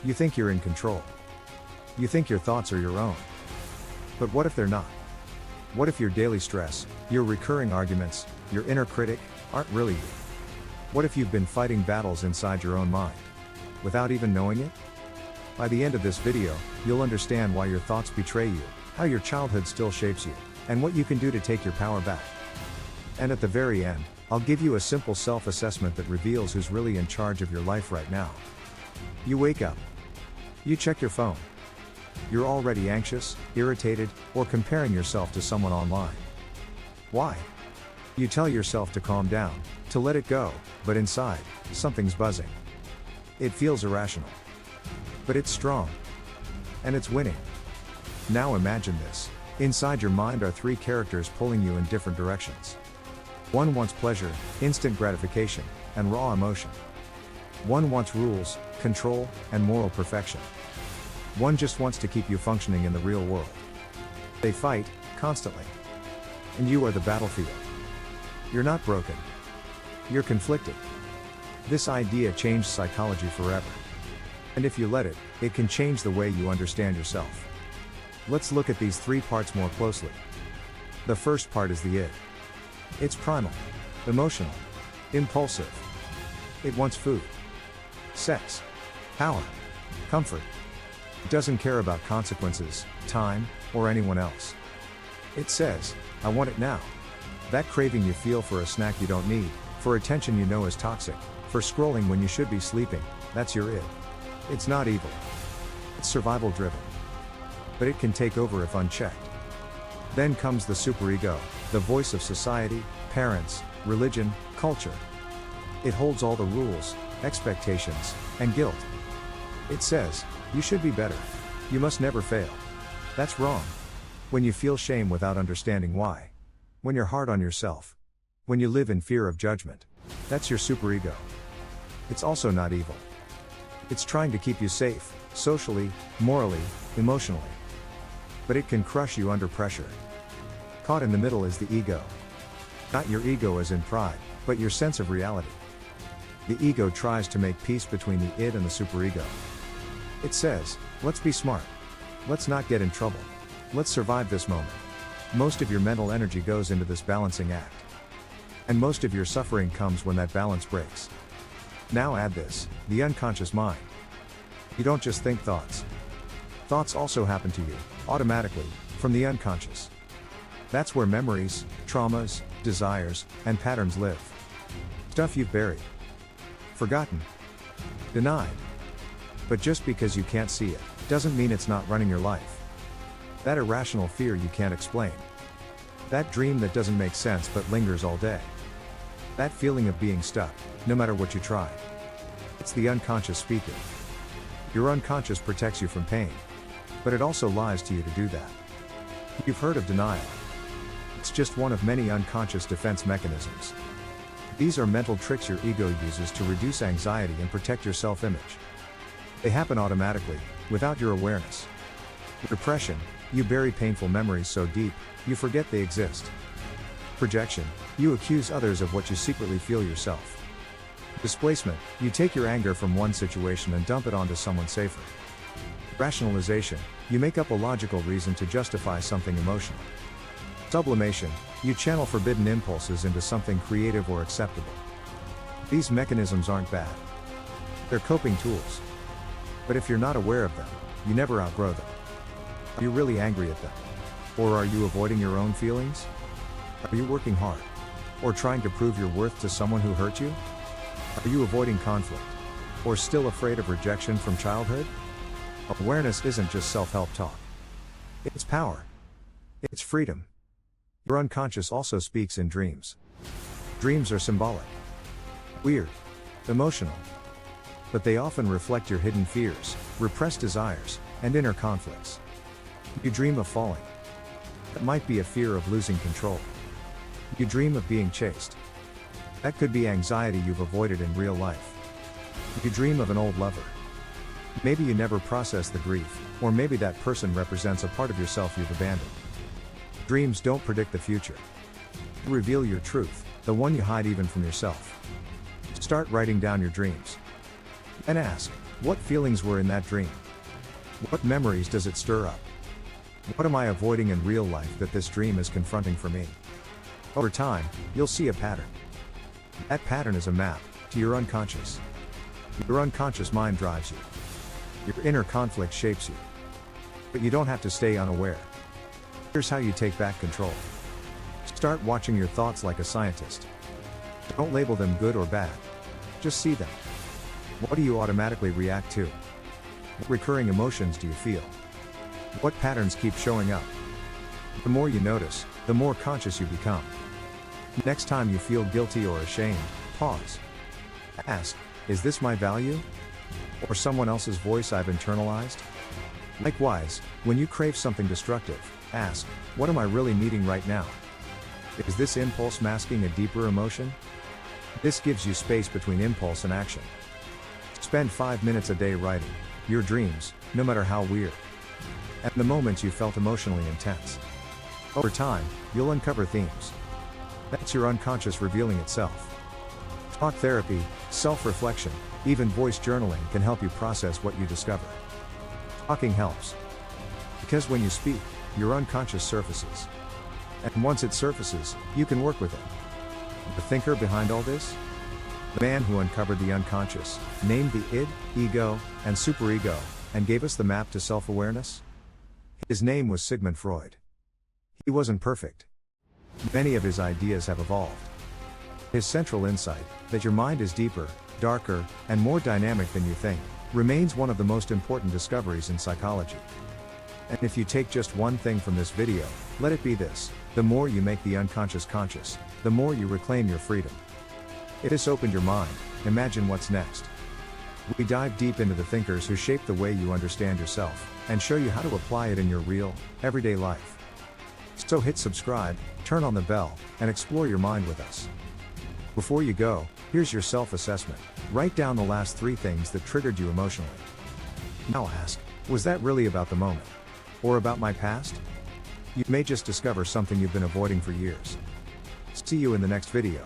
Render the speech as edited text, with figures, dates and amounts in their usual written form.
You think you're in control. You think your thoughts are your own. But what if they're not? What if your daily stress, your recurring arguments, your inner critic, aren't really you? What if you've been fighting battles inside your own mind, without even knowing it? By the end of this video, you'll understand why your thoughts betray you, how your childhood still shapes you, and what you can do to take your power back. And at the very end, I'll give you a simple self-assessment that reveals who's really in charge of your life right now. You wake up. You check your phone. You're already anxious, irritated, or comparing yourself to someone online. Why? You tell yourself to calm down, to let it go, but inside, something's buzzing. It feels irrational. But it's strong. And it's winning. Now imagine this. Inside your mind are three characters pulling you in different directions. One wants pleasure, instant gratification, and raw emotion. One wants rules, control, and moral perfection. One just wants to keep you functioning in the real world. They fight, constantly. And you are the battlefield. You're not broken. You're conflicted. This idea changed psychology forever. And if you let it, it can change the way you understand yourself. Let's look at these three parts more closely. The first part is the id. It's primal, emotional, impulsive. It wants food, sex, power, comfort. It doesn't care about consequences, time, or anyone else. It says, I want it now. That craving you feel for a snack you don't need, for attention you know is toxic, for scrolling when you should be sleeping, that's your id. It's not evil. It's survival driven. But it can take over if unchecked. Then comes the superego, the voice of society, parents, religion, culture. It holds all the rules, expectations, and guilt. It says, you should be better. You must never fail. That's wrong. When you feel shame without understanding why. When you're hard on yourself. When you live in fear of judgment. That's your superego. It's also not evil. It's trying to keep you safe, socially, morally, emotionally. But it can crush you under pressure. Caught in the middle is the ego. Not your ego as in pride, but your sense of reality. The ego tries to make peace between the id and the superego. It says, let's be smart. Let's not get in trouble. Let's survive this moment. Most of your mental energy goes into this balancing act. And most of your suffering comes when that balance breaks. Now add this, the unconscious mind. You don't just think thoughts. Thoughts also happen to you, automatically, from the unconscious. That's where memories, traumas, desires, and patterns live. Stuff you've buried. Forgotten. Denied. But just because you can't see it, doesn't mean it's not running your life. That irrational fear you can't explain. That dream that doesn't make sense but lingers all day. That feeling of being stuck, no matter what you try. It's the unconscious speaking. Your unconscious protects you from pain. But it also lies to you to do that. You've heard of denial. It's just one of many unconscious defense mechanisms. These are mental tricks your ego uses to reduce anxiety and protect your self-image. They happen automatically, without your awareness. Repression, you bury painful memories so deep, you forget they exist. Projection, you accuse others of what you secretly feel yourself. Displacement, you take your anger from one situation and dump it onto someone safer. Rationalization, you make up a logical reason to justify something emotional. Sublimation, you channel forbidden impulses into something creative or acceptable. These mechanisms aren't bad. They're coping tools. But if you're not aware of them, you never outgrow them. Are you really angry at them? Or are you avoiding your own feelings? Are you working hard? Or trying to prove your worth to someone who hurt you? Are you avoiding conflict? Or still afraid of rejection from childhood? Awareness isn't just self-help talk. It's power. It's freedom. Your unconscious also speaks in dreams. Dreams are symbolic. Weird. Emotional. But they often reflect your hidden fears, repressed desires, and inner conflicts. You dream of falling. That might be a fear of losing control. You dream of being chased. That could be anxiety you've avoided in real life. You dream of an old lover. Maybe you never process the grief, or maybe that person represents a part of yourself you've abandoned. Dreams don't predict the future. They reveal your truth, the one you hide even from yourself. Start writing down your dreams. And ask, What feelings were in that dream? What memories does it stir up? What am I avoiding in real life that this dream is confronting for me? Over time, you'll see a pattern. That pattern is a map to your unconscious. Your unconscious mind drives you. Your inner conflict shapes you. But you don't have to stay unaware. Here's how you take back control. Start watching your thoughts like a scientist. Don't label them good or bad. Just see them. What do you automatically react to? What recurring emotions do you feel? What patterns keep showing up? The more you notice, the more conscious you become. Next time you feel guilty or ashamed, pause. Ask, is this my value? Or someone else's voice I've internalized? Likewise, when you crave something destructive, ask, what am I really needing right now? Is this impulse masking a deeper emotion? This gives you space between impulse and action. Spend 5 minutes a day writing your dreams, no matter how weird, and the moments you felt emotionally intense. Over time, you'll uncover themes. That's your unconscious revealing itself. Talk therapy, self-reflection, even voice journaling can help you process what you discover. Talking helps. Because when you speak, your unconscious surfaces. And once it surfaces, you can work with it. The thinker behind all this? The man who uncovered the unconscious, named the id, ego, and superego, and gave us the map to self-awareness? His name was Sigmund Freud. He wasn't perfect. Many of his ideas have evolved. His central insight, that your mind is deeper, darker, and more dynamic than you think, remains one of the most important discoveries in psychology. And if you take just one thing from this video, let it be this: the more you make the unconscious conscious, the more you reclaim your freedom. If this opened your mind, imagine what's next. We dive deep into the thinkers who shape the way you understand yourself, and show you how to apply it in your real, everyday life. So hit subscribe, turn on the bell, and explore your mind with us. Before you go, here's your self-assessment. Write down the last 3 things that triggered you emotionally. Now ask, was that really about the moment? Or about my past? You may just discover something you've been avoiding for years. See you in the next video.